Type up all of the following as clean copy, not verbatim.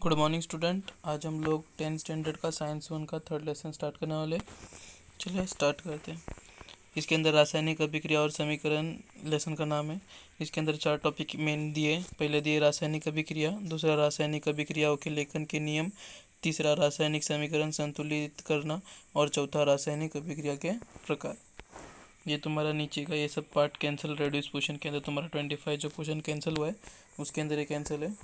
Good morning student. आज हम लोग 10th स्टैंडर्ड का साइंस वन का थर्ड लेसन स्टार्ट करने वाले। चलिए स्टार्ट करते हैं। इसके अंदर रासायनिक अभिक्रिया और समीकरण लेसन का नाम है। इसके अंदर 4 टॉपिक मेन दिए। पहले दिए रासायनिक अभिक्रिया, दूसरा रासायनिक अभिक्रियाओं के लेखन के नियम, तीसरा रासायनिक समीकरण संतुलित करना और चौथा रासायनिक अभिक्रिया के प्रकार। ये तुम्हारा नीचे का ये सब पार्ट कैंसिल रेड्यूस क्वेश्चन के अंदर तुम्हारा 25 जो क्वेश्चन कैंसिल हुआ है उसके अंदर ये कैंसिल है।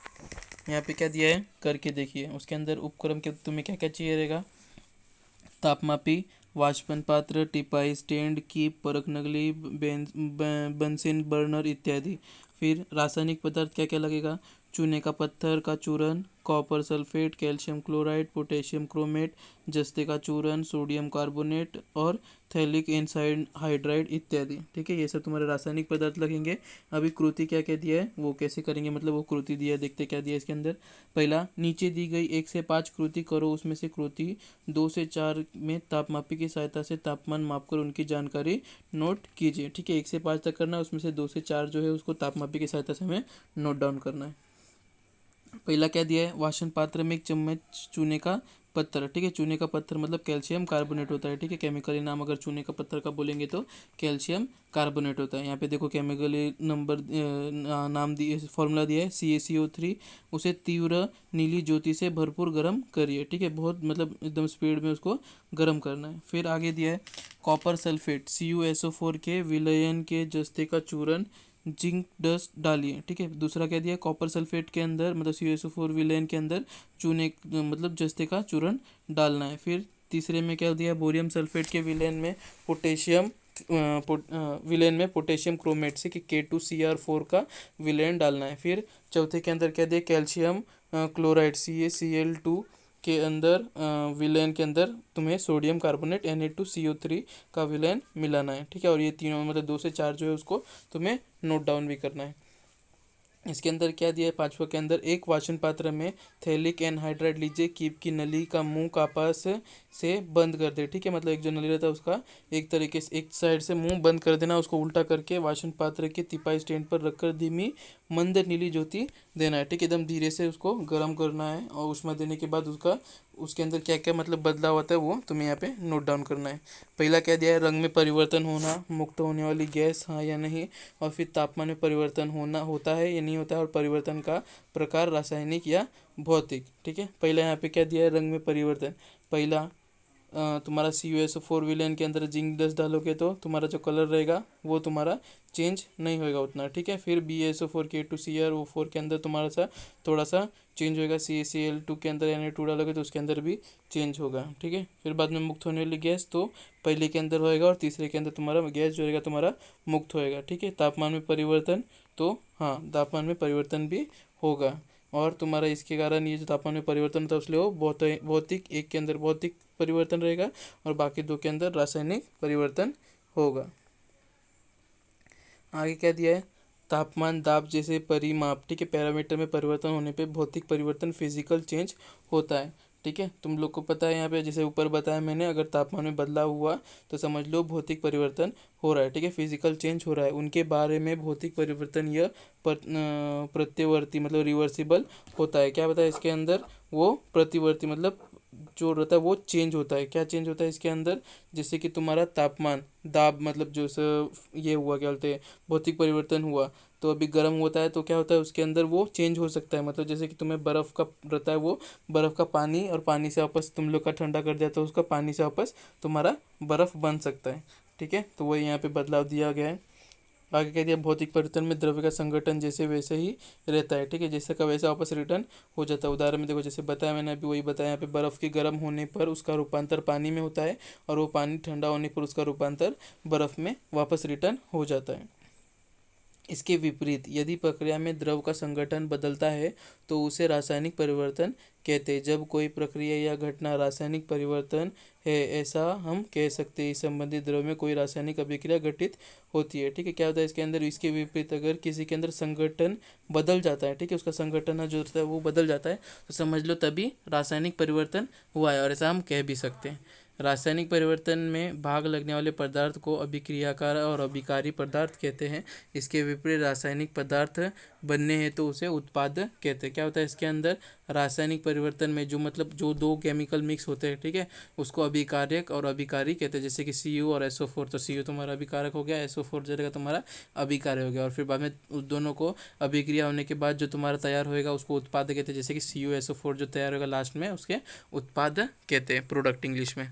यहाँ पे क्या दिया है करके देखिए। उसके अंदर उपक्रम के तुम्हें क्या क्या चाहिए रहेगा। तापमापी, वाष्पन पात्र, टिपाई स्टैंड, की परख नगली, बंसिन बर्नर इत्यादि। फिर रासायनिक पदार्थ क्या क्या लगेगा। चूने का पत्थर का चूर्ण, copper sulphate, calcium chloride, potassium chromate, जस्ते का चूर्ण, सोडियम कार्बोनेट और थैलिक एनसाइड हाइड्राइड इत्यादि। ठीक है, ये सब तुम्हारे रासायनिक पदार्थ लगेंगे। अभी कृति क्या क्या दिया है वो कैसे करेंगे, मतलब वो कृति दिया है, देखते क्या दिया है इसके अंदर। पहला, नीचे दी गई 1 से 5 कृति करो, उसमें से कृति 2 से 4 में तापमापी की सहायता से तापमान मापकर उनकी जानकारी नोट कीजिए। ठीक है, 1 से 5 तक करना है, उसमें से 2 से 4 जो है उसको तापमापी की सहायता से हमें नोट डाउन करना है। पहला क्या दिया है, वासन पात्र में 1 चम्मच चूने का पत्थर। ठीक है, चूने का पत्थर मतलब कैल्शियम कार्बोनेट होता है। ठीक है, केमिकली नाम अगर चूने का पत्थर का बोलेंगे तो कैल्शियम कार्बोनेट होता है। यहाँ पे देखो केमिकली नंबर नाम दिए, फॉर्मूला दिया है CaCO3। उसे तीव्र नीली ज्योति से भरपूर गर्म करिए। ठीक है, बहुत मतलब एकदम स्पीड में उसको गर्म करना है। फिर आगे दिया है कॉपर सल्फेट CuSO4 के विलयन के जस्ते का चूर्ण जिंक डस्ट डालिए। ठीक है, दूसरा क्या दिया, कॉपर सल्फेट के अंदर मतलब CuSO4 विलेन के अंदर चूने मतलब जस्ते का चूर्ण डालना है। फिर तीसरे में क्या दिया, बोरियम सल्फेट के विलेन में पोटेशियम विलेन में पोटेशियम क्रोमेट से कि K2Cr4 का विलेन डालना है। फिर चौथे के अंदर क्या दिया, कैल्शियम क्लोराइड CaCl2 के अंदर विलेन के अंदर तुम्हें सोडियम कार्बोनेट Na2CO3 का विलेन मिलाना है। ठीक है, और ये तीनों मतलब 2 से 4 जो है उसको तुम्हें नोट डाउन भी करना है। इसके अंदर क्या दिया है, पांचवा के अंदर एक वाचन पात्र में थैलिक एनहाइड्राइड लीजिए, कीप की नली का मुंह कापास से बंद कर दे। ठीक है, मतलब एक जो नली रहता है उसका एक तरीके से एक साइड से मुंह बंद कर देना, उसको उल्टा करके वाचन पात्र के तिपाई स्टैंड पर रखकर धीमी मंद नीली ज्योति देना है। ठीक है, एकदम धीरे से उसको गर्म करना है और उष्मा देने के बाद उसके अंदर क्या क्या मतलब बदलाव होता है वो तुम्हें यहाँ पे नोट डाउन करना है। पहला क्या दिया है, रंग में परिवर्तन होना, मुक्त होने वाली गैस हाँ या नहीं, और फिर तापमान में परिवर्तन होना होता है या नहीं होता है, और परिवर्तन का प्रकार रासायनिक या भौतिक। ठीक है, पहला यहाँ पे क्या दिया है, रंग में परिवर्तन। पहला तुम्हारा CuSO4 विलेन के अंदर जिंक डस्ट डालोगे तो तुम्हारा जो कलर रहेगा वो तुम्हारा चेंज नहीं होएगा उतना। ठीक है, फिर BaSO4 K2Cr4 के अंदर तुम्हारा सा थोड़ा सा चेंज होएगा। CaCl2 के अंदर Na2 डालोगे तो उसके अंदर भी चेंज होगा। ठीक है, फिर बाद में मुक्त होने वाली गैस तो पहले के अंदर होएगा और तीसरे के अंदर तुम्हारा गैस जो रहेगा तुम्हारा मुक्त होएगा। ठीक है, तापमान में परिवर्तन तो हाँ तापमान में परिवर्तन भी होगा, और तुम्हारा इसके कारण ये जो तापमान में परिवर्तन होता है उसलिए वो भौतिक एक के अंदर भौतिक परिवर्तन रहेगा और बाकी 2 के अंदर रासायनिक परिवर्तन होगा। आगे क्या दिया है, तापमान दाब जैसे परिमाप। ठीक है, पैरामीटर में परिवर्तन होने पे भौतिक परिवर्तन फिजिकल चेंज होता है। ठीक है, तुम लोग को पता है यहाँ पे जैसे ऊपर बताया मैंने, अगर तापमान में बदलाव हुआ तो समझ लो भौतिक परिवर्तन हो रहा है। ठीक है, फिजिकल चेंज हो रहा है। उनके बारे में भौतिक परिवर्तन यह प्रत्यवर्ती मतलब रिवर्सिबल होता है। क्या बताया इसके अंदर, वो प्रतिवर्ती मतलब जो रहता है वो चेंज होता है। क्या चेंज होता है इसके अंदर, जैसे कि तुम्हारा तापमान दाब मतलब जो ये हुआ क्या बोलते हैं भौतिक परिवर्तन हुआ तो अभी गर्म होता है तो क्या होता है उसके अंदर वो चेंज हो सकता है। मतलब जैसे कि तुम्हें बर्फ़ का रहता है वो बर्फ़ का पानी और पानी से वापस तुम लोग का ठंडा कर दिया तो उसका पानी से वापस तुम्हारा बर्फ़ बन सकता है। ठीक है, तो वही यहाँ पे बदलाव दिया गया है। आगे कह दिया भौतिक परिवर्तन में द्रव्य का संगठन जैसे वैसे ही रहता है। ठीक है, जैसे का वैसा वापस रिटर्न हो जाता है। उदाहरण में देखो जैसे बताया मैंने अभी वही बताया, यहाँ पे बर्फ़ के गर्म होने पर उसका रूपांतर पानी में होता है और वो पानी ठंडा होने पर उसका रूपांतर बर्फ़ में वापस रिटर्न हो जाता है। इसके विपरीत यदि प्रक्रिया में द्रव का संगठन बदलता है तो उसे रासायनिक परिवर्तन कहते हैं। जब कोई प्रक्रिया या घटना रासायनिक परिवर्तन है ऐसा हम कह सकते हैं, इस संबंधित द्रव में कोई रासायनिक अभिक्रिया घटित होती है। ठीक है, क्या होता है इसके अंदर, इसके विपरीत अगर किसी के अंदर संगठन बदल जाता है, ठीक है, उसका संगठन जो होता है वो बदल जाता है तो समझ लो तभी रासायनिक परिवर्तन हुआ है, और ऐसा हम कह भी सकते हैं। रासायनिक परिवर्तन में भाग लगने वाले पदार्थ को अभिक्रियाकार और अभिकारी पदार्थ कहते हैं। इसके विपरीत रासायनिक पदार्थ बनने हैं तो उसे उत्पाद कहते हैं। क्या होता है इसके अंदर, रासायनिक परिवर्तन में जो मतलब जो दो केमिकल मिक्स होते हैं, ठीक है, उसको अभिकारक और अभिकारी कहते हैं। जैसे कि Cu और SO4, तो Cu तुम्हारा अभिकारक हो गया, SO4 जो रहेगा तुम्हारा अभिकारक हो गया, और फिर बाद में उस दोनों को अभिक्रिया होने के बाद जो तुम्हारा तैयार होएगा उसको उत्पाद कहते हैं। जैसे कि CuSO4 जो तैयार होगा लास्ट में उसके उत्पाद कहते हैं, प्रोडक्ट इंग्लिश में।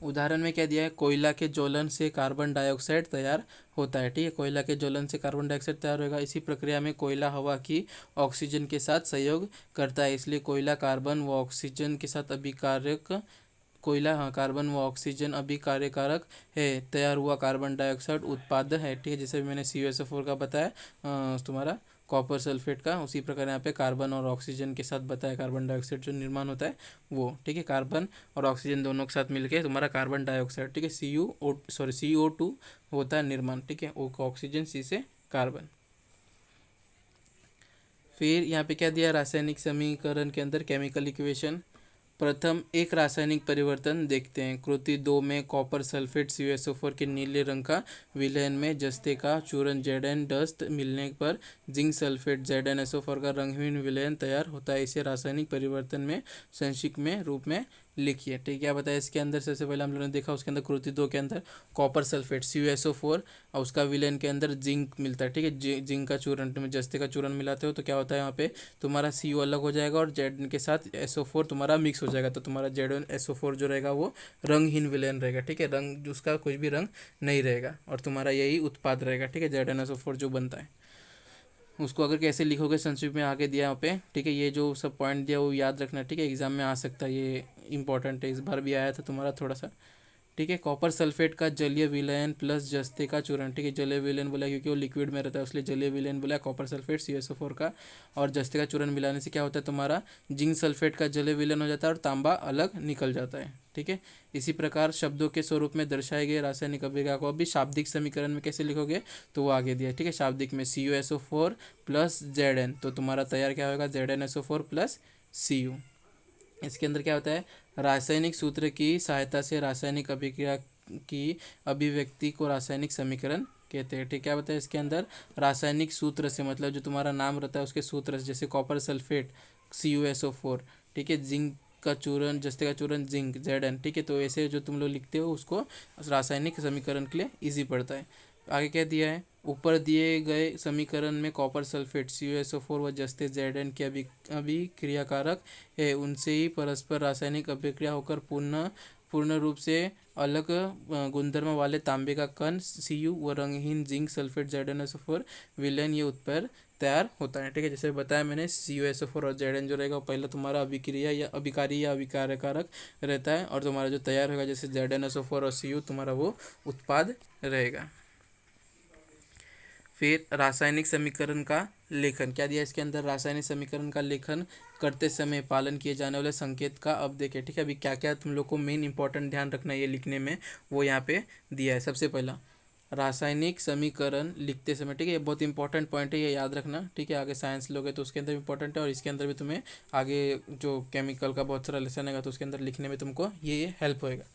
उदाहरण में क्या दिया है, कोयला के ज्वलन से कार्बन डाइऑक्साइड तैयार होता है, ठीक है, कोयला के ज्वलन से कार्बन डाइऑक्साइड तैयार होगा। इसी प्रक्रिया में कोयला हवा की ऑक्सीजन के साथ सहयोग करता है, इसलिए कोयला कार्बन व ऑक्सीजन के साथ अभिकारक, कोयला हाँ कार्बन व ऑक्सीजन अभिकार्यकारक है। तैयार हुआ कार्बन डाइऑक्साइड उत्पाद है, ठीक है, जैसे मैंने CuSO4 का बताया तुम्हारा कॉपर सल्फेट का, उसी प्रकार यहाँ पे कार्बन और ऑक्सीजन के साथ बताया कार्बन डाइऑक्साइड जो निर्माण होता है वो, ठीक है, कार्बन और ऑक्सीजन दोनों के साथ मिलके तुम्हारा कार्बन डाइऑक्साइड, ठीक है, CO2 होता है निर्माण, ठीक है, O का ऑक्सीजन, C से कार्बन। फिर यहाँ पे क्या दिया, रासायनिक समीकरण के अंदर केमिकल इक्वेशन। प्रथम एक रासायनिक परिवर्तन देखते हैं। कृति 2 में कॉपर सल्फेट CuSO4 के नीले रंग का विलयन में जस्ते का चूर्ण Zn डस्ट मिलने पर जिंक सल्फेट ZnSO4 का रंगहीन विलयन तैयार होता है। इसे रासायनिक परिवर्तन में संक्षिप्त में रूप में लिखिए, ठीक है। क्या बताया इसके अंदर, सबसे पहले हम लोगों ने देखा उसके अंदर कृति 2 के अंदर कॉपर सल्फेट CuSO4 और उसका विलयन के अंदर जिंक मिलता है, ठीक है, जिंक का चूर्ण, तुम जस्ते का चूर्ण मिलाते हो तो क्या होता है यहाँ पे तुम्हारा CO अलग हो जाएगा और Zn के साथ SO4 तुम्हारा मिक्स हो जाएगा, तो तुम्हारा ZnSO4 जो रहेगा वो रंगहीन विलयन रहेगा, ठीक है, रंग उसका कुछ भी रंग नहीं रहेगा और तुम्हारा यही उत्पाद रहेगा, ठीक है, ZnSO4 जो बनता है। उसको अगर कैसे लिखोगे संक्षिप्त में आगे दिया यहाँ पे, ठीक है, ये जो सब पॉइंट दिया वो याद रखना, ठीक है, एग्जाम में आ सकता है, ये इंपॉर्टेंट है, इस बार भी आया था तुम्हारा थोड़ा सा, ठीक है। कॉपर सल्फेट का जलीय विलयन प्लस जस्ते का चूर्ण, ठीक है, जलीय विलयन बोला क्योंकि वो लिक्विड में रहता है इसलिए जलीय विलयन बोला कॉपर सल्फेट CuSO4 का, और जस्ते का चूर्ण मिलाने से क्या होता है तुम्हारा जिंक सल्फेट का जलीय विलयन हो जाता है और तांबा अलग निकल जाता है, ठीक है। इसी प्रकार शब्दों के स्वरूप में दर्शाए गए रासायनिक अभिक्रिया को अभी शाब्दिक समीकरण में कैसे लिखोगे तो वो आगे दिया है, ठीक है। शाब्दिक में CuSO4 प्लस Zn, तो तुम्हारा तैयार क्या होगा ZnSO4 प्लस Cu। इसके अंदर क्या होता है, रासायनिक सूत्र की सहायता से रासायनिक अभिक्रिया की अभिव्यक्ति को रासायनिक समीकरण कहते हैं, ठीक है। क्या बताया इसके अंदर, रासायनिक सूत्र से मतलब जो तुम्हारा नाम रहता है उसके सूत्र से, जैसे कॉपर सल्फेट CuSO4, ठीक है, जिंक का चूर्ण जस्ते का चूर्ण जिंक Zn, ठीक है, तो ऐसे जो तुम लोग लिखते हो उसको रासायनिक समीकरण के लिए ईजी पड़ता है। आगे क्या दिया है, ऊपर दिए गए समीकरण में कॉपर सल्फेट CuSO4 व जस्ते Zn के अभिक्रियाकारक है, उनसे ही परस्पर रासायनिक अभिक्रिया होकर पूर्ण रूप से अलग गुणधर्म वाले तांबे का कण Cu व रंगहीन जिंक सल्फेट ZnSO4 विलयन ये उत्पाद तैयार होता है, ठीक है। जैसे बताया मैंने CuSO4 और Zn जो रहेगा वो पहले तुम्हारा अभिक्रिया या अभिकारी या अभिकारक रहता है और तुम्हारा जो तैयार होगा जैसे ZnSO4 और Cu तुम्हारा वो उत्पाद रहेगा। फिर रासायनिक समीकरण का लेखन, क्या दिया इसके अंदर, रासायनिक समीकरण का लेखन करते समय पालन किए जाने वाले संकेत का अब देखें, ठीक है। अभी क्या क्या तुम लोग को मेन इंपॉर्टेंट ध्यान रखना है ये लिखने में, वो यहाँ पे दिया है। सबसे पहला रासायनिक समीकरण लिखते समय, ठीक है, ये बहुत इंपॉर्टेंट पॉइंट है, ये याद रखना, ठीक है। आगे साइंस लोगे तो उसके अंदर इंपॉर्टेंट है और इसके अंदर भी तुम्हें आगे जो केमिकल का बहुत सारा लेसन आएगा तो उसके अंदर लिखने में तुमको ये हेल्प होएगा।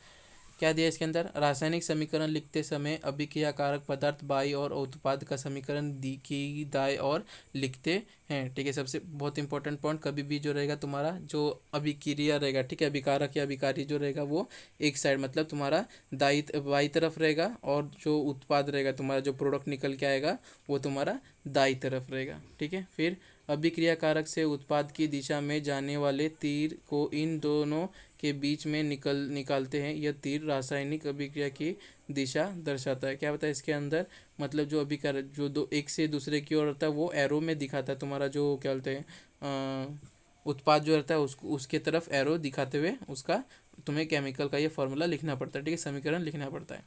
क्या दिया इसके अंदर, रासायनिक समीकरण लिखते समय अभिक्रियाकारक पदार्थ बाई और उत्पाद का समीकरण दी की दाएं और लिखते हैं, ठीक है। सबसे बहुत इंपॉर्टेंट पॉइंट, कभी भी जो रहेगा तुम्हारा जो अभिक्रिया रहेगा, ठीक है, अभिकारक या अभिकारी जो रहेगा वो एक साइड मतलब तुम्हारा बाई तरफ रहेगा और जो उत्पाद रहेगा तुम्हारा जो प्रोडक्ट निकल के आएगा वो तुम्हारा दाई तरफ रहेगा, ठीक है। फिर अभिक्रियाकारक से उत्पाद की दिशा में जाने वाले तीर को इन दोनों के बीच में निकालते हैं, यह तीर रासायनिक अभिक्रिया की दिशा दर्शाता है। क्या बताया है इसके अंदर, मतलब जो अभिकारक जो दो एक से दूसरे की ओर रहता है वो एरो में दिखाता है, तुम्हारा जो क्या बोलते हैं उत्पाद जो रहता है उसके तरफ एरो दिखाते हुए उसका तुम्हें केमिकल का ये फॉर्मूला लिखना पड़ता है, ठीक है, समीकरण लिखना पड़ता है।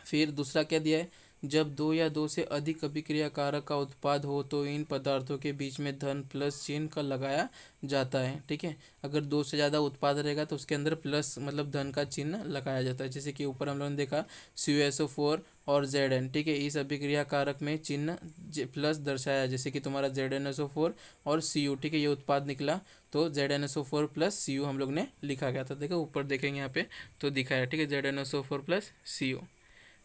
फिर दूसरा क्या दिया है, जब दो या दो से अधिक अभिक्रियाकारक का उत्पाद हो तो इन पदार्थों के बीच में धन प्लस चिन्ह का लगाया जाता है, ठीक है। अगर दो से ज़्यादा उत्पाद रहेगा तो उसके अंदर प्लस मतलब धन का चिन्ह लगाया जाता है, जैसे कि ऊपर हम लोगों ने देखा CuSO4 और Zn, ठीक है, इस अभिक्रिया कारक में चिन्ह प्लस दर्शाया, जैसे कि तुम्हारा ZnSO4 और Cu, ठीक है, ये उत्पाद निकला तो ZnSO4 प्लस Cu हम लोग ने लिखा गया था, देखो ऊपर देखेंगे यहाँ पे तो दिखाया, ठीक है, ZnSO4 प्लस Cu।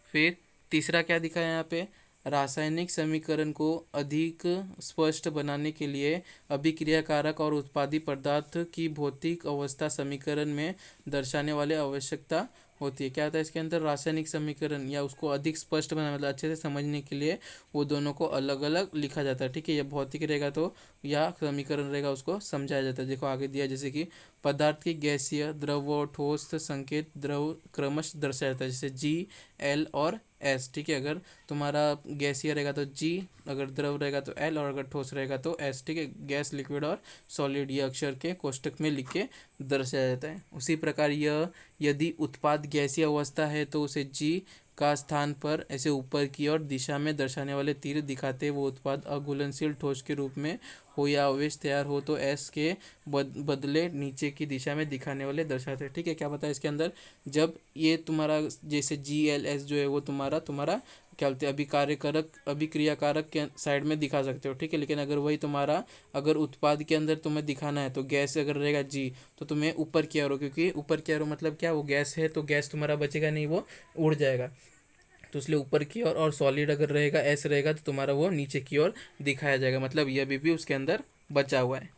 फिर तीसरा क्या दिखा है यहाँ पे, रासायनिक समीकरण को अधिक स्पष्ट बनाने के लिए अभिक्रिया कारक और उत्पादी पदार्थ की भौतिक अवस्था समीकरण में दर्शाने वाले आवश्यकता होती है। क्या होता है इसके अंदर, रासायनिक समीकरण या उसको अधिक स्पष्ट बनाने मतलब अच्छे से समझने के लिए वो दोनों को अलग अलग लिखा जाता है। ठीक है, ये भौतिक रहेगा तो या समीकरण रहेगा उसको समझाया जाता है। देखो आगे दिया जैसे कि पदार्थ की गैसीय, द्रव और ठोस संकेत द्रव क्रमश दर्शाया जाता है, जैसे जी, एल और एस। ठीक है, अगर तुम्हारा गैसीय रहेगा तो जी, अगर द्रव रहेगा तो एल और अगर ठोस रहेगा तो एस। ठीक है, गैस, लिक्विड और सॉलिड ये अक्षर के कोष्टक में लिख के दर्शाया जाता है। उसी प्रकार यह यदि उत्पाद गैसीय अवस्था है तो उसे जी का स्थान पर ऐसे ऊपर की ओर दिशा में दर्शाने वाले तीर दिखाते वो उत्पाद अघुलनशील ठोस के रूप में हो या आवेश तैयार हो तो एस के बदले नीचे की दिशा में दिखाने वाले दर्शाते हैं। ठीक है, क्या बताया इसके अंदर, जब ये तुम्हारा जैसे जी एल एस जो है वो तुम्हारा तुम्हारा क्या बोलते हैं अभिक्रिया कारक के साइड में दिखा सकते हो। ठीक है, लेकिन अगर वही तुम्हारा अगर उत्पाद के अंदर तुम्हें दिखाना है तो गैस अगर रहेगा जी तो तुम्हें ऊपर की ओर, क्योंकि ऊपर की ओर मतलब क्या, वो गैस है तो गैस तुम्हारा बचेगा नहीं, वो उड़ जाएगा, तो इसलिए ऊपर की ओर। और सॉलिड अगर रहेगा एस रहेगा तो तुम्हारा वो नीचे की ओर दिखाया जाएगा, मतलब ये अभी भी उसके अंदर बचा हुआ है।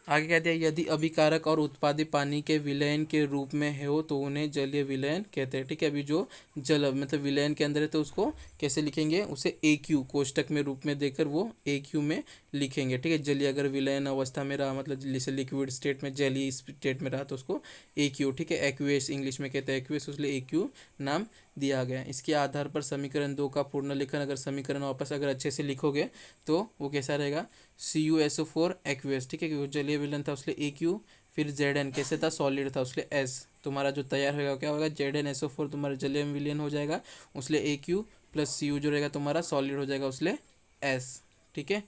आगे कहते हैं यदि अभिकारक और उत्पादी पानी के विलयन के रूप में हो तो उन्हें जलीय विलयन कहते हैं। ठीक है, अभी जो जल मतलब विलयन के अंदर है तो उसको कैसे लिखेंगे, उसे ए क्यू कोष्टक में रूप में देकर वो ए क्यू में लिखेंगे। ठीक है, जलीय अगर विलयन अवस्था में रहा मतलब जैसे लिक्विड स्टेट में, जेली स्टेट में रहा तो उसको ए क्यू। ठीक है, एक्वेस इंग्लिश में कहते हैं एक्वेस, इसलिए ए क्यू नाम दिया गया है। इसके आधार पर समीकरण 2 का पूर्ण लेखन अगर समीकरण वापस अगर अच्छे से लिखोगे तो वो कैसा रहेगा, CuSO4 एक्वेस। ठीक है, क्योंकि जलीय विलयन था उसलिए ए क्यू, फिर Zn कैसे था, सॉलिड था उसलिए एस। तुम्हारा जो तैयार होगा क्या होगा, ZnSO4 तुम्हारा जलीय विलयन हो जाएगा उसलिए ए क्यू, प्लस Cu जो रहेगा तुम्हारा सॉलिड हो जाएगा उसलिए एस। ठीक है,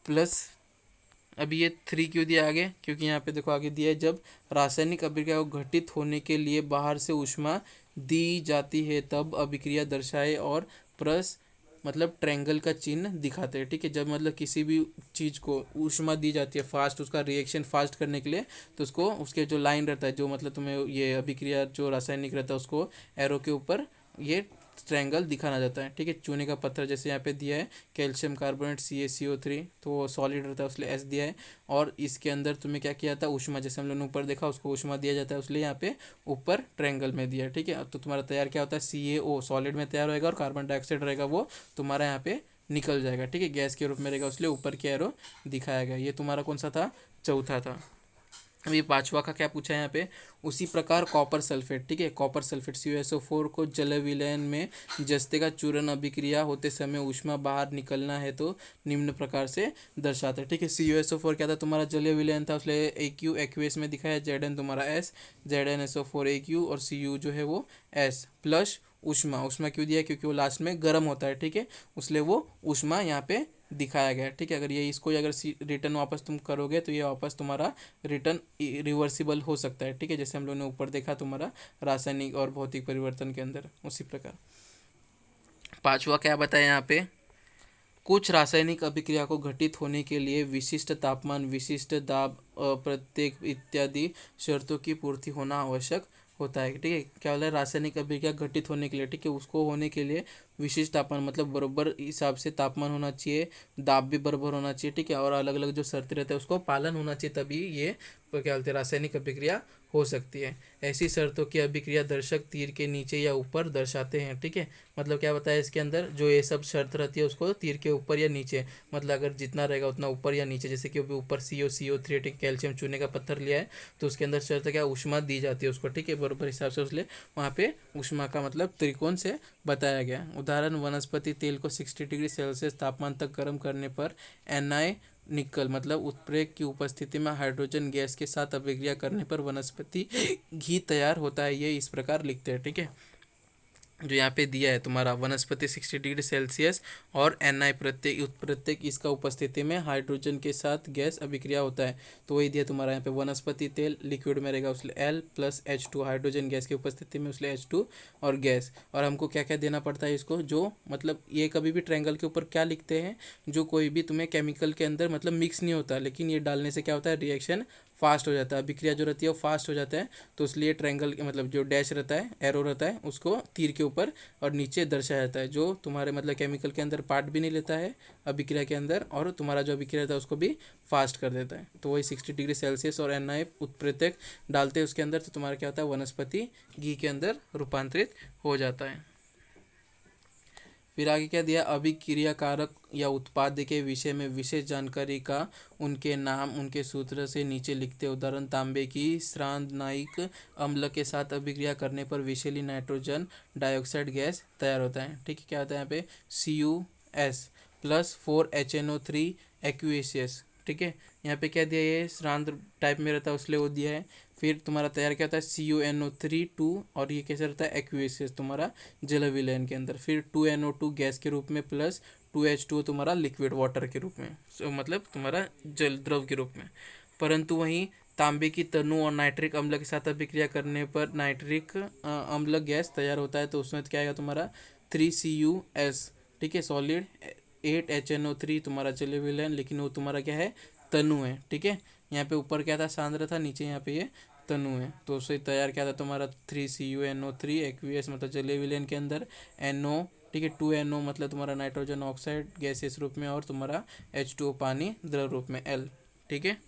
प्लस अभी ये 3 क्यों दिया आगे, क्योंकि यहाँ पे देखो आगे दिया है जब रासायनिक अभिक्रिया को घटित होने के लिए बाहर से ऊष्मा दी जाती है तब अभिक्रिया दर्शाए और प्लस मतलब ट्रायंगल का चिन्ह दिखाते हैं। ठीक है, जब मतलब किसी भी चीज़ को ऊष्मा दी जाती है फास्ट, उसका रिएक्शन फास्ट करने के लिए, तो उसको उसके जो लाइन रहता है जो मतलब तुम्हें ये अभिक्रिया जो रासायनिक रहता है उसको एरो के ऊपर ये ट्रायंगल दिखाना जाता है। ठीक है, चूने का पत्थर जैसे यहाँ पे दिया है कैल्शियम कार्बोनेट CaCO3 तो सॉलिड रहता है उसलिए एस दिया है। और इसके अंदर तुम्हें क्या किया था, ऊष्मा, जैसे हम लोगों ने ऊपर देखा उसको ऊष्मा दिया जाता है उसलिए यहाँ पे ऊपर ट्रायंगल में दिया है। ठीक है, तो तुम्हारा तैयार क्या होता है, CaO सॉलिड में तैयार होएगा और कार्बन डाइऑक्साइड रहेगा वो तुम्हारा यहाँ पे निकल जाएगा। ठीक है, गैस के रूप में रहेगा उसलिए ऊपर की एरो दिखाया गया। ये तुम्हारा कौन सा था, चौथा था। अभी पांचवा का क्या पूछा है यहाँ पे, उसी प्रकार कॉपर सल्फेट। ठीक है, कॉपर सल्फेट CuSO4 को जल विलयन में जस्ते का चूर्ण अभिक्रिया होते समय ऊष्मा बाहर निकलना है तो निम्न प्रकार से दर्शाते हैं। ठीक है, CuSO4 क्या था तुम्हारा जलीय विलयन था उसलिए ए क्यू एक्वेस में दिखाया, Zn तुम्हारा एस, ZnSO4 ए क्यू और Cu जो है वो एस, प्लस ऊष्मा। ऊष्मा क्यों दिया, क्योंकि वो लास्ट में गर्म होता है। ठीक है, उसलिए वो ऊष्मा यहाँ पे दिखाया गया। ठीक है, अगर ये इसको अगर रिटर्न वापस तुम करोगे तो ये वापस तुम्हारा रिटर्न रिवर्सिबल हो सकता है। ठीक है, जैसे हम लोगों ने ऊपर देखा तुम्हारा रासायनिक और भौतिक परिवर्तन के अंदर, उसी प्रकार पांचवा क्या बताया यहाँ पे, कुछ रासायनिक अभिक्रिया को घटित होने के लिए विशिष्ट तापमान, विशिष्ट दाब, प्रत्येक इत्यादि शर्तों की पूर्ति होना आवश्यक होता है। ठीक है, क्या बोला है, रासायनिक अभिक्रिया घटित होने के लिए, ठीक है, उसको होने के लिए विशिष्ट तापमान मतलब बराबर हिसाब से तापमान होना चाहिए, दाब भी बराबर होना चाहिए। ठीक है, और अलग अलग जो शर्तें रहते हैं उसको पालन होना चाहिए, तभी ये क्या बोलते हैं रासायनिक अभिक्रिया हो सकती है। ऐसी शर्तों की अभिक्रिया दर्शक तीर के नीचे या ऊपर दर्शाते हैं। ठीक है, मतलब क्या बताया इसके अंदर, जो ये सब शर्त रहती है उसको तीर के ऊपर या नीचे, मतलब अगर जितना रहेगा उतना ऊपर या नीचे, जैसे कि ऊपर CuCO3 ठीक कैल्शियम चूने का पत्थर लिया है तो उसके अंदर शर्त क्या, ऊष्मा दी जाती है उसको। ठीक है, बराबर हिसाब से उसलिए वहाँ पे ऊष्मा का मतलब त्रिकोण से बताया गया। उदाहरण, वनस्पति तेल को 60 डिग्री सेल्सियस तापमान तक गर्म करने पर Na निकल मतलब उत्प्रेरक की उपस्थिति में हाइड्रोजन गैस के साथ अभिक्रिया करने पर वनस्पति घी तैयार होता है। ये इस प्रकार लिखते हैं। ठीक है, जो यहाँ पे दिया है तुम्हारा वनस्पति 60 डिग्री सेल्सियस और Na प्रत्येक इसका उपस्थिति में हाइड्रोजन के साथ गैस अभिक्रिया होता है, तो वही दिया तुम्हारा यहाँ पे वनस्पति तेल लिक्विड में रहेगा उसलिए L plus H2, hydrogen gas की उपस्थिति में उसलिए H2 और गैस। और हमको क्या क्या देना पड़ता है इसको, जो मतलब ये कभी भी ट्रायंगल के ऊपर क्या लिखते हैं, जो कोई भी तुम्हें केमिकल के अंदर मतलब मिक्स नहीं होता, लेकिन ये डालने से क्या होता है, रिएक्शन फास्ट हो जाता है, अभिक्रिया जो रहती है वो फास्ट हो जाता है, तो इसलिए ट्रायंगल मतलब जो डैश रहता है, एरो रहता है, उसको तीर के ऊपर और नीचे दर्शाया जाता है, जो तुम्हारे मतलब केमिकल के अंदर पार्ट भी नहीं लेता है अभिक्रिया के अंदर, और तुम्हारा जो अभिक्रिया रहता है उसको भी फास्ट कर देता है। तो वही 60 डिग्री सेल्सियस और NI उत्प्रेरक डालते हैं उसके अंदर, तो तुम्हारा क्या होता है, वनस्पति घी के अंदर रूपांतरित हो जाता है। फिर आगे क्या दिया, अभिक्रियाकारक या उत्पाद के विषय में विशेष जानकारी का उनके नाम उनके सूत्र से नीचे लिखते। उदाहरण, तांबे की श्रांतनायिक अम्ल के साथ अभिक्रिया करने पर विषैली नाइट्रोजन डाइऑक्साइड गैस तैयार होता है। ठीक है, क्या होता है यहाँ पे, CuS+4HNO3 एक्यूएसियस। ठीक है, यहाँ पे क्या दिया, ये श्रांत टाइप में रहता है उसलिए वो दिया है। फिर तुम्हारा तैयार क्या होता है, CuNO3 और ये कैसे रहता है, एक्यूएसियस तुम्हारा जल विलयन के अंदर। फिर 2NO2 गैस के रूप में प्लस 2H2 तुम्हारा लिक्विड वाटर के रूप में, मतलब तुम्हारा जल द्रव के रूप में। परंतु वहीं तांबे की तनु और नाइट्रिक अम्ल के साथ अभिक्रिया करने पर नाइट्रिक अम्ल गैस तैयार होता है, तो उसमें क्या आएगा तुम्हारा 3CuS। ठीक है, सॉलिड 8HNO3 तुम्हारा जलीय विलयन, लेकिन वो तुम्हारा क्या है, तनु है। ठीक है, यहाँ पे ऊपर क्या था, सांद्र था, नीचे यहाँ पे ये तनु है, तो उससे तैयार क्या था तुम्हारा 3CuNO3 एक्यूएस मतलब जलीय विलयन के अंदर NO। ठीक है, 2NO मतलब तुम्हारा नाइट्रोजन ऑक्साइड गैसेस रूप में, और तुम्हारा H2O पानी द्रव रूप में L। ठीक है,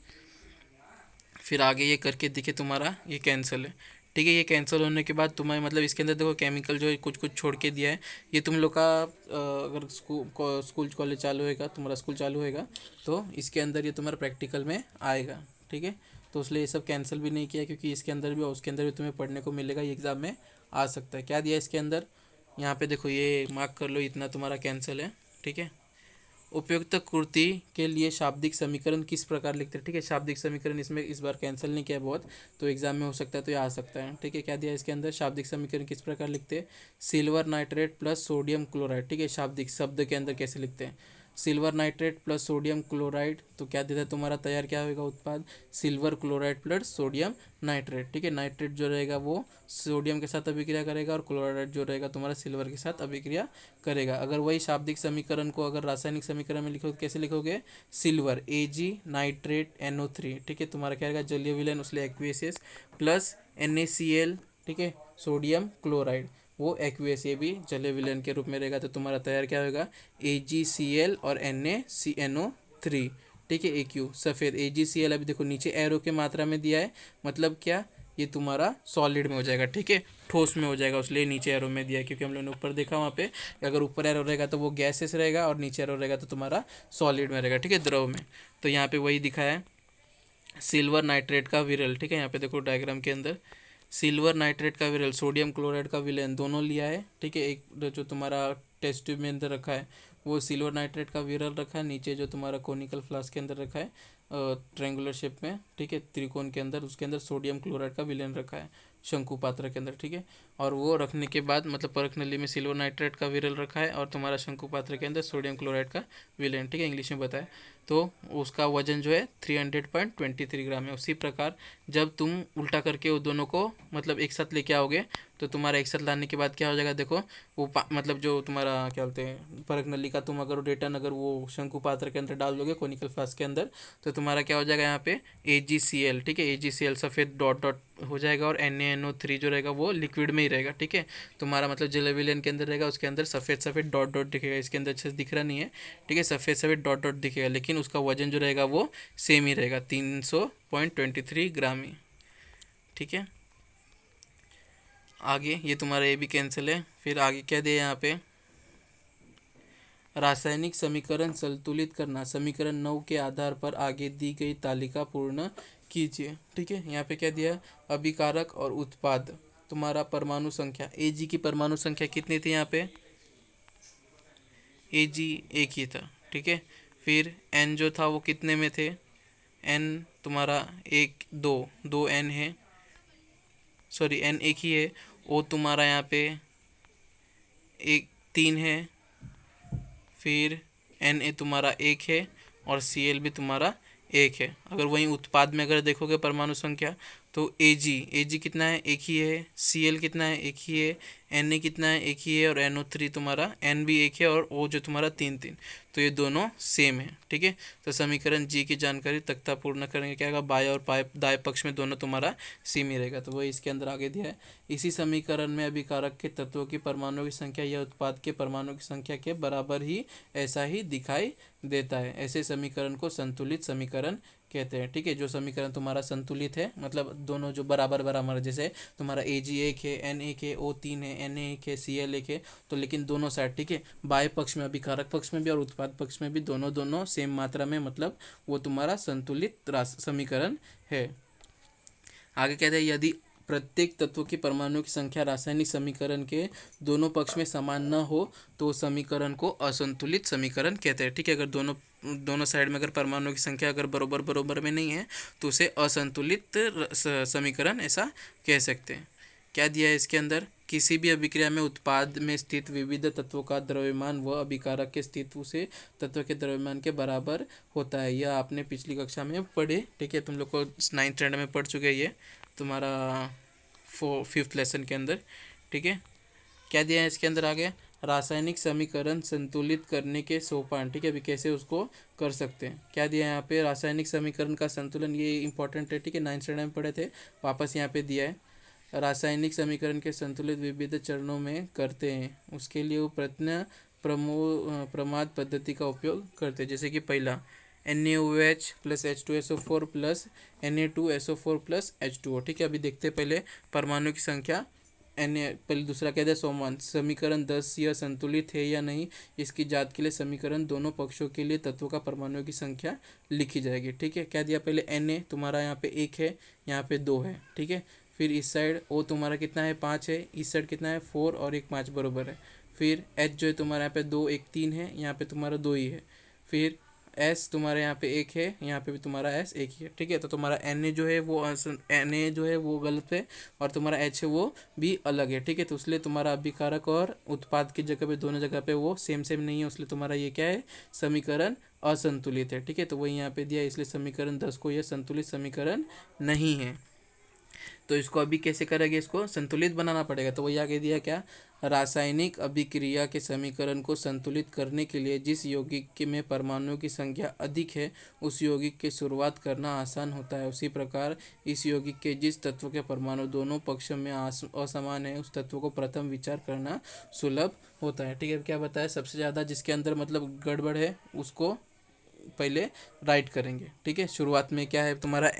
फिर आगे ये करके दिखे तुम्हारा ये कैंसल है। ठीक है, ये कैंसिल होने के बाद तुम्हारे मतलब इसके अंदर देखो केमिकल जो है कुछ कुछ छोड़ के दिया है। ये तुम लोग का अगर स्कूल कॉलेज चालू होएगा, तुम्हारा स्कूल चालू होएगा, तो इसके अंदर ये तुम्हारा प्रैक्टिकल में आएगा। ठीक है, तो इसलिए ये सब कैंसिल भी नहीं किया, क्योंकि इसके अंदर भी और उसके अंदर भी तुम्हें पढ़ने को मिलेगा, ये एग्ज़ाम में आ सकता है। क्या दिया इसके अंदर, यहाँ पे देखो ये मार्क कर लो, इतना तुम्हारा कैंसिल है। ठीक है, उपयुक्त कृति के लिए शाब्दिक समीकरण किस प्रकार लिखते हैं। ठीक है, शाब्दिक समीकरण इसमें इस बार कैंसिल नहीं किया बहुत, तो एग्जाम में हो सकता है, तो ये आ सकता है। ठीक है, क्या दिया इसके अंदर, शाब्दिक समीकरण किस प्रकार लिखते हैं, silver nitrate plus sodium chloride. ठीक है, शाब्दिक शब्द के अंदर कैसे लिखते हैं, silver nitrate plus sodium chloride, तो क्या देता है तुम्हारा तैयार क्या होगा उत्पाद, silver chloride plus sodium nitrate. ठीक है, नाइट्रेट जो रहेगा वो सोडियम के साथ अभिक्रिया करेगा, और क्लोराइड जो रहेगा तुम्हारा सिल्वर के साथ अभिक्रिया करेगा। अगर वही शाब्दिक समीकरण को अगर रासायनिक समीकरण में लिखोगे, कैसे लिखोगे, सिल्वर Ag नाइट्रेट NO3। ठीक है, तुम्हारा क्या रहेगा, जलीय विलयन उसलिए एक्वेसियस, प्लस NaCl। ठीक है, सोडियम क्लोराइड वो एक्वेस, ये भी जलीय विलयन के रूप में रहेगा, तो तुम्हारा तैयार क्या होगा, AgCl और NaCNO3। ठीक है, AQ सफ़ेद AgCl, अभी देखो नीचे एरो के मात्रा में दिया है, मतलब क्या, ये तुम्हारा सॉलिड में हो जाएगा। ठीक है, ठोस में हो जाएगा, उसलिए नीचे एरो में दिया है, क्योंकि हम लोगों ने ऊपर देखा वहाँ पे, अगर ऊपर एरो रहेगा तो वो गैसेस रहेगा, और नीचे एरो रहेगा तो तुम्हारा सॉलिड में रहेगा। ठीक है, द्रव में। तो यहाँ पे वही दिखा है, सिल्वर नाइट्रेट का विरल। ठीक है, यहाँ पे देखो डायग्राम के अंदर सिल्वर नाइट्रेट का विरल, सोडियम क्लोराइड का विलयन दोनों लिया है। ठीक है, एक जो तुम्हारा टेस्ट ट्यूब में अंदर रखा है वो सिल्वर नाइट्रेट का विरल रखा है, नीचे जो तुम्हारा कोनिकल फ्लास्क के अंदर रखा है ट्रायंगुलर शेप में। ठीक है, त्रिकोण के अंदर, उसके अंदर सोडियम क्लोराइड का विलयन रखा है शंकु पात्र के अंदर। ठीक है, और वो रखने के बाद मतलब परख नली में सिल्वर नाइट्रेट का विरल रखा है, और तुम्हारा शंकु पात्र के अंदर सोडियम क्लोराइड का विलयन। ठीक है, इंग्लिश में बताया, तो उसका वजन जो है 300.23 ग्राम है। उसी प्रकार जब तुम उल्टा करके वो दोनों को मतलब एक साथ लेके आओगे, तो तुम्हारा एक साथ लाने के बाद क्या हो जाएगा, देखो वो मतलब जो तुम्हारा क्या बोलते हैं परख नली का, तुम अगर रिटर्न अगर वो शंकु पात्र के अंदर डाल दोगे कोनिकल फ्लास्क के अंदर, तो तुम्हारा क्या हो जाएगा यहाँ पे AgCl। ठीक है, AgCl सफ़ेद डॉट डॉट हो जाएगा, और NaNO3 जो रहेगा वो लिक्विड में ही रहेगा। ठीक है, तुम्हारा मतलब जल विलयन के अंदर रहेगा, उसके अंदर सफ़ेद सफ़ेद डॉट डॉट दिखेगा, इसके अंदर अच्छे से दिख रहा नहीं है। ठीक है, सफ़ेद सफ़ेद डॉट डॉट दिखेगा, लेकिन उसका वजन जो रहेगा वो सेम ही रहेगा, 300.23 ग्राम ही। ठीक है, आगे ये तुम्हारा ये भी कैंसिल है। फिर आगे क्या दिया यहाँ पे, रासायनिक समीकरण संतुलित करना, समीकरण 9 के आधार पर आगे दी गई तालिका पूर्ण कीजिए। ठीक है, यहाँ पे क्या दिया, अभिकारक और उत्पाद, तुम्हारा परमाणु संख्या Ag की परमाणु संख्या कितनी थी यहाँ पे, Ag एक ही था। ठीक है, फिर N जो था वो कितने में थे, N तुम्हारा एक दो N है, सॉरी N एक ही है, O तुम्हारा यहाँ पे एक 3 है, फिर Na तुम्हारा एक है, और Cl भी तुम्हारा एक है। अगर वहीं उत्पाद में अगर देखोगे परमाणु संख्या, तो Ag कितना है, एक ही है। Cl कितना है, एक ही है। Na कितना है, एक ही है। और NO3 तुम्हारा, N भी एक है, और O जो तुम्हारा 3 तो ये दोनों सेम है। ठीक है, तो समीकरण जी की जानकारी तख्ता पूर्ण करेंगे, क्या होगा, बाएं और दाएं पक्ष में दोनों तुम्हारा सेम ही रहेगा। तो वही इसके अंदर आगे दिया है। इसी समीकरण में अभिकारक के तत्वों की परमाणुओं की संख्या या उत्पाद के परमाणुओं की संख्या के बराबर ही ऐसा ही दिखाई देता है। ऐसे समीकरण को संतुलित समीकरण कहते हैं। ठीक है, जो समीकरण तुम्हारा संतुलित है, मतलब दोनों जो बराबर बराबर, जैसे तुम्हारा Ag एक है, N एक है, O 3 है, Na एक है, Cl एक है, तो लेकिन दोनों साइड, ठीक है, बाएं पक्ष में अभिकारक पक्ष में भी और उत्पाद पक्ष में भी दोनों दोनों सेम मात्रा में, मतलब वो तुम्हारा संतुलित समीकरण है। आगे कहते हैं, यदि प्रत्येक तत्व की परमाणुओं की संख्या रासायनिक समीकरण के दोनों पक्ष में समान न हो तो समीकरण को असंतुलित समीकरण कहते हैं। ठीक है, अगर दोनों दोनों साइड में अगर परमाणुओं की संख्या अगर बरोबर बरोबर में नहीं है तो उसे असंतुलित समीकरण ऐसा कह सकते हैं। क्या दिया है इसके अंदर, किसी भी अभिक्रिया में उत्पाद में स्थित विविध तत्वों का द्रव्यमान व अभिकारक के स्थितित्व से तत्व के द्रव्यमान के बराबर होता है। यह आपने पिछली कक्षा में पढ़े। ठीक है, तुम लोग को 9th स्टैंडर्ड में पढ़ चुके, ये तुम्हारा 5th लेसन के अंदर। ठीक है, क्या दिया है इसके अंदर आगे, रासायनिक समीकरण संतुलित करने के सोपान। ठीक है, अभी कैसे उसको कर सकते हैं, क्या दिया है यहाँ पे, रासायनिक समीकरण का संतुलन, ये इंपॉर्टेंट है। ठीक है, 9th स्टैंडर्ड में पढ़े थे, वापस यहाँ पे दिया है। रासायनिक समीकरण के संतुलित विविध चरणों में करते हैं, उसके लिए वो प्रमाद पद्धति का उपयोग करते हैं। जैसे कि पहला NaOH plus H2SO4 plus Na2SO4 plus H2O। ठीक है, अभी देखते हैं पहले परमाणु की संख्या। पहले दूसरा कहते हैं सोमान, समीकरण 10 यह संतुलित है या नहीं, इसकी जांच के लिए समीकरण दोनों पक्षों के लिए तत्वों का परमाणुओं की संख्या लिखी जाएगी। ठीक है, क्या दिया पहले, Na तुम्हारा यहाँ पे 1 है, यहाँ पे 2 है। ठीक है, फिर इस साइड O तुम्हारा कितना है, 5 है, इस साइड कितना है, 4 और 1 5 बरोबर है। फिर H जो है तुम्हारा यहाँ पे 2 1 3 है, यहाँ पे तुम्हारा 2 ही है। फिर S तुम्हारे यहाँ पे 1 है, यहाँ पे भी तुम्हारा S 1 ही है। ठीक है, तो तुम्हारा Na जो है वो Na जो है वो गलत है, और तुम्हारा H है वो भी अलग है। ठीक है, तो इसलिए तुम्हारा अभिकारक और उत्पाद की जगह पे, दोनों जगह पे वो सेम सेम नहीं है, इसलिए तुम्हारा ये क्या है, समीकरण असंतुलित है। ठीक है, तो वही यहाँ पे दिया, इसलिए समीकरण 10 को यह संतुलित समीकरण नहीं है। तो इसको अभी कैसे करेंगे, इसको संतुलित बनाना पड़ेगा। तो वही आगे दिया क्या, रासायनिक अभिक्रिया के समीकरण को संतुलित करने के लिए जिस यौगिक में परमाणुओं की संख्या अधिक है उस यौगिक की शुरुआत करना आसान होता है। उसी प्रकार इस यौगिक के जिस तत्व के परमाणु दोनों पक्षों में असमान है उस तत्व को प्रथम विचार करना सुलभ होता है। ठीक है, क्या बताया, सबसे ज़्यादा जिसके अंदर मतलब गड़बड़ है उसको पहले राइट करेंगे। ठीक है, शुरुआत में क्या है तुम्हारा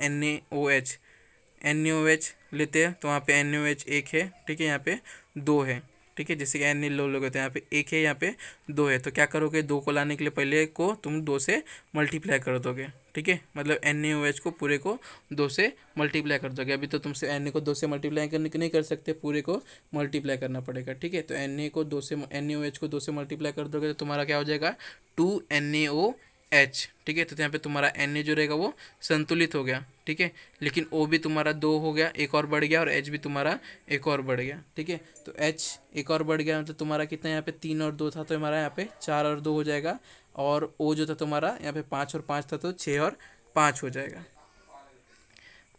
NaOH लेते हैं, तो वहाँ पे NaOH 1 है। ठीक है, यहाँ पे 2 है। ठीक है, जैसे कि Na लो लोगे तो यहाँ पे 1 है, यहाँ पे 2 है, तो क्या करोगे, 2 को लाने के लिए पहले को तुम 2 से मल्टीप्लाई कर दोगे। ठीक है, मतलब NaOH को पूरे को 2 से मल्टीप्लाई कर दोगे। अभी तो तुमसे Na को 2 से मल्टीप्लाई करने नहीं कर सकते, पूरे को मल्टीप्लाई करना पड़ेगा। ठीक है, तो NaOH को 2 से मल्टीप्लाई कर दोगे तो तुम्हारा क्या हो जाएगा, 2NaOH। ठीक है, तो यहाँ पे तुम्हारा Na जो रहेगा वो संतुलित हो गया। ठीक है, लेकिन O भी तुम्हारा 2 हो गया, एक और बढ़ गया, और H भी तुम्हारा एक और बढ़ गया। ठीक है, तो H एक और बढ़ गया, मतलब तुम्हारा कितना, यहाँ पे 3 और 2 था तो हमारा यहाँ पे 4 और 2 हो जाएगा, और O जो था तुम्हारा यहाँ पे 5 और 5 था तो 6 और 5 हो जाएगा।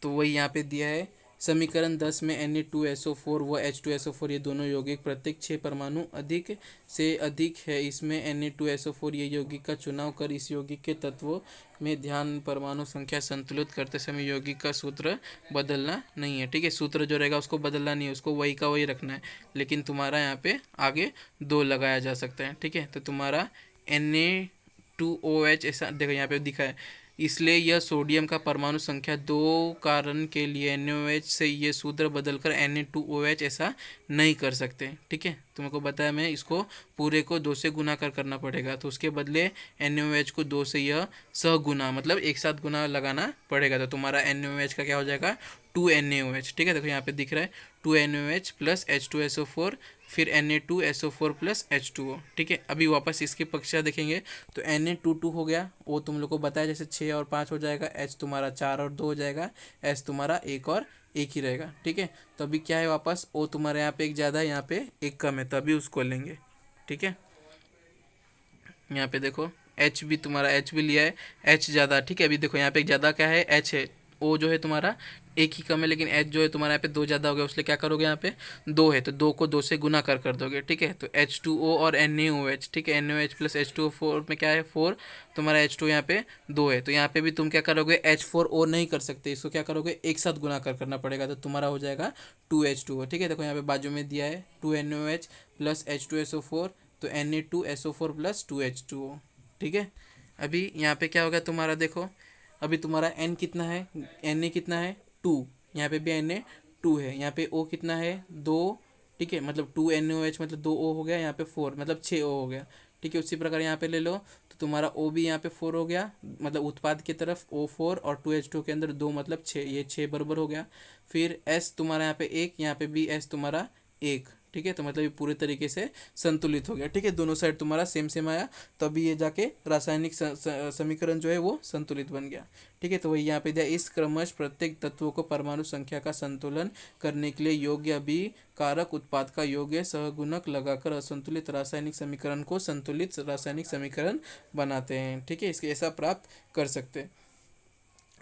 तो वही यहाँ पे दिया है, समीकरण 10 में Na2SO4 व H2SO4 ये दोनों यौगिक प्रत्येक 6 परमाणु अधिक से अधिक है। इसमें Na2SO4 ये यौगिक का चुनाव कर इस यौगिक के तत्वों में ध्यान परमाणु संख्या संतुलित करते समय यौगिक का सूत्र बदलना नहीं है। ठीक है, सूत्र जो रहेगा उसको बदलना नहीं है, उसको वही का वही रखना है, लेकिन तुम्हारा यहाँ पे आगे 2 लगाया जा सकता है। ठीक है, तो तुम्हारा Na2OH ऐसा देखो यहाँ पे दिखा है, इसलिए यह सोडियम का परमाणु संख्या 2 कारण के लिए NaOH से ये सूत्र बदलकर Na2OH ऐसा नहीं कर सकते। ठीक है, तुमको बताया मैं, इसको पूरे को 2 से गुना करना पड़ेगा, तो उसके बदले NaOH को 2 से यह सहगुना मतलब एक साथ गुना लगाना पड़ेगा, तो तुम्हारा NaOH का क्या हो जाएगा, 2NaOH। ठीक है, देखो यहाँ पे दिख रहा है 2NaOH प्लस H2SO4 फिर Na2SO4 प्लस H2O। ठीक है, अभी वापस इसकी कक्षा देखेंगे तो Na22 हो गया, वो तुम लोग को बताया जैसे 6 और 5 हो जाएगा, H तुम्हारा 4 और 2 हो जाएगा, S तुम्हारा 1 और 1 ही रहेगा। ठीक है, तो अभी क्या है, वापस O तुम्हारे यहाँ पे एक ज़्यादा है, यहाँ पे एक कम है, तो अभी उसको लेंगे। ठीक है, यहाँ पे देखो H भी तुम्हारा H भी लिया है, H ज़्यादा। ठीक है, अभी देखो यहाँ पे एक ज़्यादा क्या है, H है, O जो है तुम्हारा एक ही कम है, लेकिन एच जो है तुम्हारा यहाँ पे दो ज़्यादा हो गया, उसलिए क्या करोगे, यहाँ पे दो है तो दो को दो से गुना कर दोगे, ठीक है। तो H2O और NaOH, ठीक है, NaOH प्लस H2O4 में क्या है, 4, तुम्हारा H2 यहाँ पे दो है, तो यहाँ पे भी तुम क्या करोगे, H4O नहीं कर सकते, इसको क्या करोगे, एक साथ गुना करना पड़ेगा, तो तुम्हारा हो जाएगा 2H2O, ठीक है। देखो यहाँ पे बाजू में दिया है 2NaOH प्लस H2SO4, तो Na2SO4 प्लस 2H2O, ठीक है। अभी यहाँ पे क्या होगा तुम्हारा, देखो अभी तुम्हारा एन कितना है, एन ए कितना है, टू, यहाँ पे भी एन ए टू है, यहाँ पे ओ कितना है, दो, ठीक है, मतलब 2NaOH मतलब दो ओ हो गया, यहाँ पे 4 मतलब 6 ओ हो गया, ठीक है। उसी प्रकार यहाँ पे ले लो तो तुम्हारा ओ भी यहाँ पे 4 हो गया, मतलब उत्पाद की तरफ O4 और 2H2 के अंदर दो मतलब 6, ये 6 बराबर हो गया। फिर एस तुम्हारा यहाँ पे एक, यहाँ पे भी एस तुम्हारा एक, ठीक है। तो मतलब ये पूरे तरीके से संतुलित हो गया, ठीक है, दोनों साइड तुम्हारा सेम सेम आया, तभी ये जाके रासायनिक समीकरण जो है वो संतुलित बन गया, ठीक है। तो वही यहाँ पे दिया, इस क्रमश प्रत्येक तत्वों को परमाणु संख्या का संतुलन करने के लिए योग्य अभिकारक उत्पाद का योग्य सहगुणक लगाकर असंतुलित रासायनिक समीकरण को संतुलित रासायनिक समीकरण बनाते हैं, ठीक है। इसके ऐसा प्राप्त कर सकते हैं।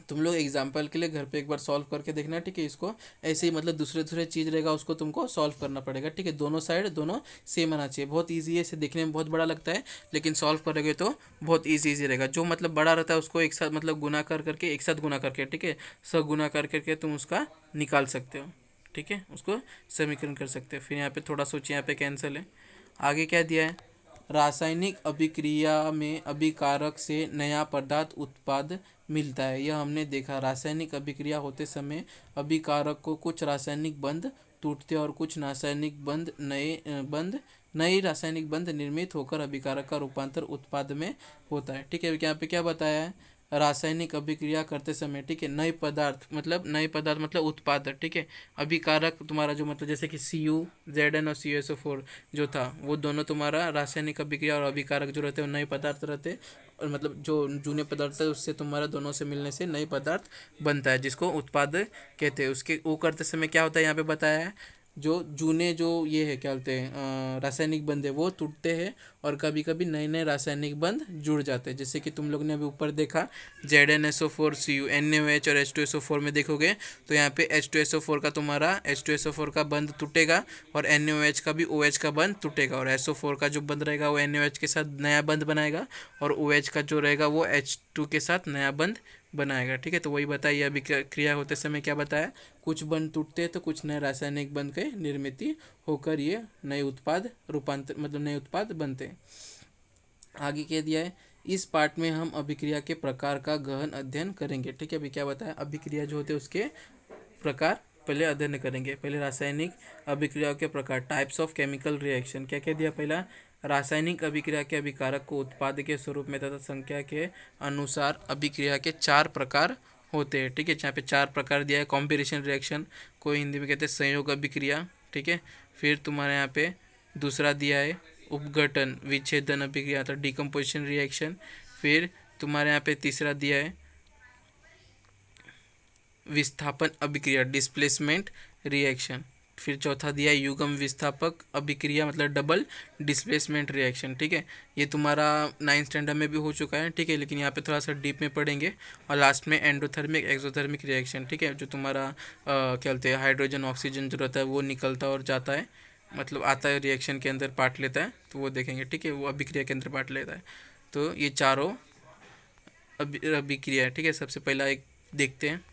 तुम लोग एग्जाम्पल के लिए घर पे एक बार सॉल्व करके देखना, ठीक है। इसको ऐसे ही मतलब दूसरे दूसरे चीज़ रहेगा, उसको तुमको सॉल्व करना पड़ेगा, ठीक है। दोनों साइड दोनों सेम आना चाहिए, बहुत ईजी है, इसे देखने में बहुत बड़ा लगता है, लेकिन सॉल्व करोगे तो बहुत ईजी रहेगा। जो मतलब बड़ा रहता है उसको एक साथ मतलब गुना करके, एक साथ गुना करके, ठीक है, सब गुना करके तुम उसका निकाल सकते हो, ठीक है, उसको समीकरण कर सकते हो। फिर यहाँ पे थोड़ा सोचिए, यहाँ पे कैंसिल है। आगे क्या दिया है, रासायनिक अभिक्रिया में अभिकारक से नया पदार्थ उत्पाद मिलता है, यह हमने देखा। रासायनिक अभिक्रिया होते समय अभिकारक को कुछ रासायनिक बंध टूटते और कुछ रासायनिक नए रासायनिक बंध निर्मित होकर अभिकारक का रूपांतर उत्पाद में होता है, ठीक है। यहाँ पे क्या बताया है, रासायनिक अभिक्रिया करते समय, ठीक है, नए पदार्थ मतलब उत्पाद, ठीक है। अभिकारक तुम्हारा जो मतलब जैसे कि CuZn और CuSO4 जो था, वो दोनों तुम्हारा रासायनिक अभिक्रिया और अभिकारक जो रहते हैं वो नए पदार्थ रहते हैं, और मतलब जो जूने पदार्थ है उससे तुम्हारा दोनों से मिलने से नए पदार्थ बनता है, जिसको उत्पाद कहते हैं। उसके वो करते समय क्या होता है, यहाँ पे बताया है, जो जूने जो ये है क्या बोलते हैं रासायनिक बंध है वो टूटते हैं, और कभी कभी नए नए रासायनिक बंध जुड़ जाते हैं, जैसे कि तुम लोग ने अभी ऊपर देखा ZnSO4 Cu NaOH और H2SO4 में देखोगे तो यहाँ पे H2SO4 का तुम्हारा H2SO4 का बंध टूटेगा, और NaOH का भी OH का बंध टूटेगा, और SO4 का जो बंध रहेगा वो NaOH के साथ नया बंध बनाएगा, और OH का जो रहेगा वो H2 के साथ नया बंध बनाएगा, ठीक है। तो वही बताइए, अभी क्रिया होते समय क्या बताया, कुछ बंध टूटते हैं तो कुछ नए रासायनिक बंध के निर्मित होकर ये नए उत्पाद रूपांतर मतलब नए उत्पाद बनते हैं। आगे क्या दिया है, इस पार्ट में हम अभिक्रिया के प्रकार का गहन अध्ययन करेंगे, ठीक है। अभी क्या बताया, अभिक्रिया जो होते हैं उसके प्रकार पहले अध्ययन करेंगे। पहले रासायनिक अभिक्रियाओं के प्रकार, टाइप्स ऑफ केमिकल रिएक्शन, क्या क्या दिया, पहला रासायनिक अभिक्रिया के अभिकारक को उत्पाद के स्वरूप में तथा संख्या के अनुसार अभिक्रिया के चार प्रकार होते हैं, ठीक है। यहाँ पे चार प्रकार दिया है, कॉम्बिनेशन रिएक्शन को हिंदी में कहते हैं संयोग अभिक्रिया, ठीक है। फिर तुम्हारे यहाँ पे दूसरा दिया है उपघटन विच्छेदन अभिक्रिया, तो डिकम्पोजिशन रिएक्शन। फिर तुम्हारे यहाँ पे तीसरा दिया है विस्थापन अभिक्रिया डिस्प्लेसमेंट रिएक्शन। फिर चौथा दिया है युग्म विस्थापक अभिक्रिया मतलब डबल डिस्प्लेसमेंट रिएक्शन, ठीक है। ये तुम्हारा 9th स्टैंडर्ड में भी हो चुका है, ठीक है, लेकिन यहाँ पे थोड़ा सा डीप में पढ़ेंगे। और लास्ट में एंडोथर्मिक एक्सोथर्मिक रिएक्शन, ठीक है, जो तुम्हारा क्या बोलते हैं हाइड्रोजन ऑक्सीजन जो रहता है वो निकलता और जाता है, मतलब आता है रिएक्शन के अंदर पार्ट लेता है, तो वो देखेंगे, ठीक है, वो अभिक्रिया के अंदर पार्ट लेता है। तो ये चारों अभिक्रिया है, ठीक है। सबसे पहला एक देखते हैं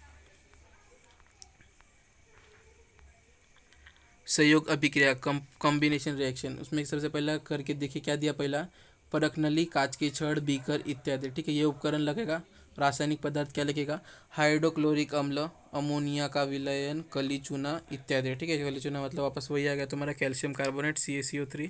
संयोग अभिक्रिया कॉम्बिनेशन रिएक्शन। उसमें सबसे पहला करके देखिए क्या दिया, पहला परख नली, कांच की छड़, बीकर इत्यादि, ठीक है। ये उपकरण लगेगा। रासायनिक पदार्थ क्या लगेगा, हाइड्रोक्लोरिक अम्ल, अमोनिया का विलयन, कली चूना इत्यादि, ठीक है। कली चूना मतलब वापस वही आ गया तुम्हारा कैल्शियम कार्बोनेट CaCO3।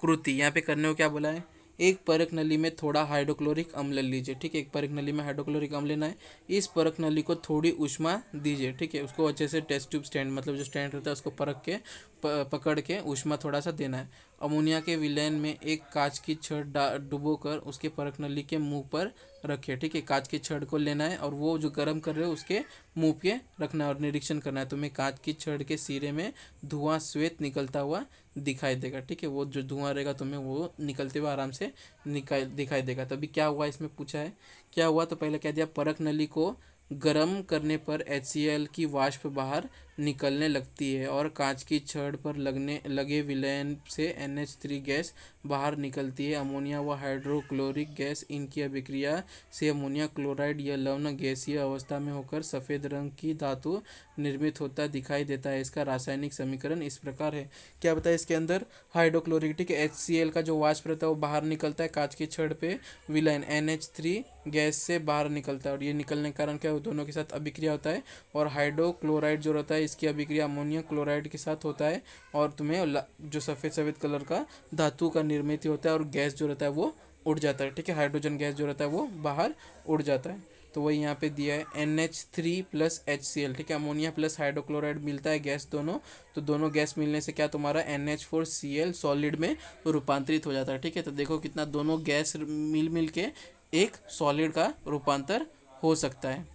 कृति यहाँ पे करने को क्या बोला है, एक परख नली में थोड़ा हाइड्रोक्लोरिक अम्ल लीजिए, ठीक है। एक परख नली में हाइड्रोक्लोरिक अम्ल लेना है, इस परख नली को थोड़ी ऊष्मा दीजिए, ठीक है। उसको अच्छे से टेस्ट ट्यूब स्टैंड मतलब जो स्टैंड रहता है उसको परख के पकड़ के ऊष्मा थोड़ा सा देना है। अमोनिया के विलयन में एक कांच की छड़ डुबो कर उसके परख नली के मुंह पर रखिए, ठीक है। कांच की छड़ को लेना है और वो जो गर्म कर रहे हो उसके मुंह पे रखना है और निरीक्षण करना है। तुम्हें कांच की छड़ के सिरे में धुआं श्वेत निकलता हुआ दिखाई देगा, ठीक है। वो जो धुआं रहेगा तुम्हें वो निकलते हुए आराम से दिखाई देगा। तभी क्या हुआ इसमें पूछा है, क्या हुआ, तो पहले क्या दिया, परख नली को गर्म करने पर HCl की वाष्प बाहर निकलने लगती है और कांच की छड़ पर लगे विलयन से NH3 गैस बाहर निकलती है। अमोनिया व हाइड्रोक्लोरिक गैस, इनकी अभिक्रिया से अमोनिया क्लोराइड या लवण गैसीय अवस्था में होकर सफ़ेद रंग की धातु निर्मित होता दिखाई देता है। इसका रासायनिक समीकरण इस प्रकार है। क्या बताया इसके अंदर? हाइड्रोक्लोरिक HCl का जो वाष्प रहता है वो बाहर निकलता है, कांच की छड़ पे विलयन NH3 गैस से बाहर निकलता है और ये निकलने के कारण क्या है, दोनों के साथ अभिक्रिया होता है और हाइड्रोक्लोराइड जो रहता है इसकी अभिक्रिया अमोनियम क्लोराइड के साथ होता है और तुम्हें जो सफ़ेद सफ़ेद कलर का धातु का निर्मित होता है और गैस जो रहता है वो उड़ जाता है। ठीक है, हाइड्रोजन गैस जो रहता है वो बाहर उड़ जाता है। तो वही यहाँ पे दिया है NH3 प्लस HCl। ठीक है, अमोनिया प्लस हाइड्रोक्लोराइड मिलता है गैस दोनों, तो दोनों गैस मिलने से क्या तुम्हारा NH4Cl सॉलिड में रूपांतरित हो जाता है। ठीक है, तो देखो कितना दोनों गैस मिल मिल के एक सॉलिड का रूपांतर हो सकता है।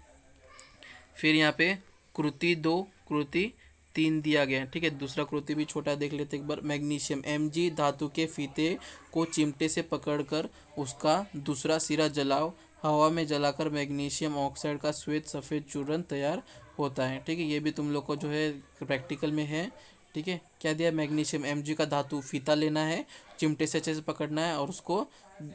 फिर यहाँ पे कृति 2, कृति 3 दिया गया है। ठीक है, दूसरा कृति भी छोटा देख लेते एक बार। मैग्नीशियम Mg धातु के फीते को चिमटे से पकड़कर उसका दूसरा सिरा जलाओ, हवा में जलाकर मैग्नीशियम ऑक्साइड का श्वेत सफ़ेद चूर्ण तैयार होता है। ठीक है, ये भी तुम लोग को जो है प्रैक्टिकल में है। ठीक है, क्या दिया? मैग्नीशियम Mg का धातु फीता लेना है, चिमटे से अच्छे से पकड़ना है और उसको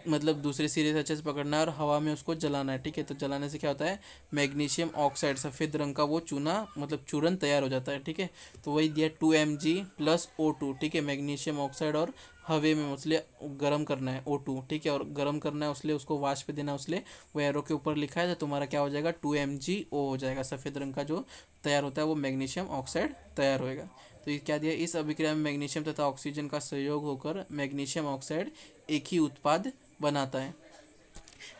मतलब दूसरे सिरे से अच्छे से पकड़ना है और हवा में उसको जलाना है। ठीक है, तो जलाने से क्या होता है, मैग्नीशियम ऑक्साइड सफ़ेद रंग का वो चूना मतलब चूर्ण तैयार हो जाता है। ठीक है, तो वही दिया 2Mg प्लस O2। ठीक है, मैग्नीशियम ऑक्साइड और हवे में उसलिए गर्म करना है O2। ठीक है, और गर्म करना है उसलिए उसको वाष्प देना है, उसलिए वो एरो के ऊपर लिखा है, तो तुम्हारा क्या हो जाएगा 2MgO हो जाएगा। सफ़ेद रंग का जो तैयार होता है वो मैग्नीशियम ऑक्साइड तैयार होएगा। तो ये क्या दिया? इस अभिक्रिया में मैग्नीशियम तथा ऑक्सीजन का संयोग होकर मैग्नीशियम ऑक्साइड एक ही उत्पाद बनाता है।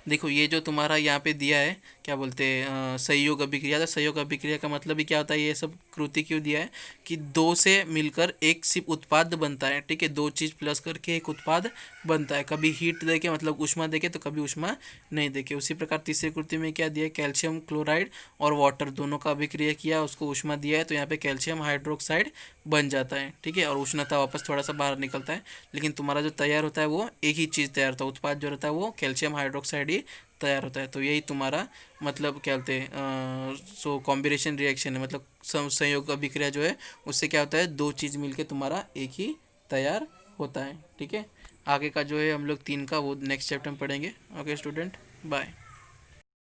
देखो ये जो तुम्हारा यहाँ पे दिया है क्या बोलते हैं संयोग अभिक्रिया। तो संयोग अभिक्रिया का मतलब ही क्या होता है, ये सब कृति क्यों दिया है कि दो से मिलकर एक सिर्फ उत्पाद बनता है। ठीक है, दो चीज़ प्लस करके एक उत्पाद बनता है, कभी हीट देके मतलब ऊष्मा देके तो कभी ऊष्मा नहीं देके। उसी प्रकार तीसरी कृति में क्या दिया है, कैल्शियम क्लोराइड और वाटर दोनों का अभिक्रिया किया, उसको ऊष्मा दिया है, तो यहाँ पे कैल्शियम हाइड्रोक्साइड बन जाता है। ठीक है, और उष्णता वापस थोड़ा सा बाहर निकलता है, लेकिन तुम्हारा जो तैयार होता है वो एक ही चीज़ तैयार होता है, उत्पाद जो रहता है वो कैल्शियम हाइड्रोक्साइड ही तैयार होता है। तो यही तुम्हारा मतलब क्या बोलते हैं सो कॉम्बिनेशन रिएक्शन है, मतलब संयोग अभिक्रिया जो है उससे क्या होता है, दो चीज़ मिलके तुम्हारा एक ही तैयार होता है। ठीक है, आगे का जो है हम लोग 3 का वो नेक्स्ट चैप्टर में पढ़ेंगे। Okay student, bye.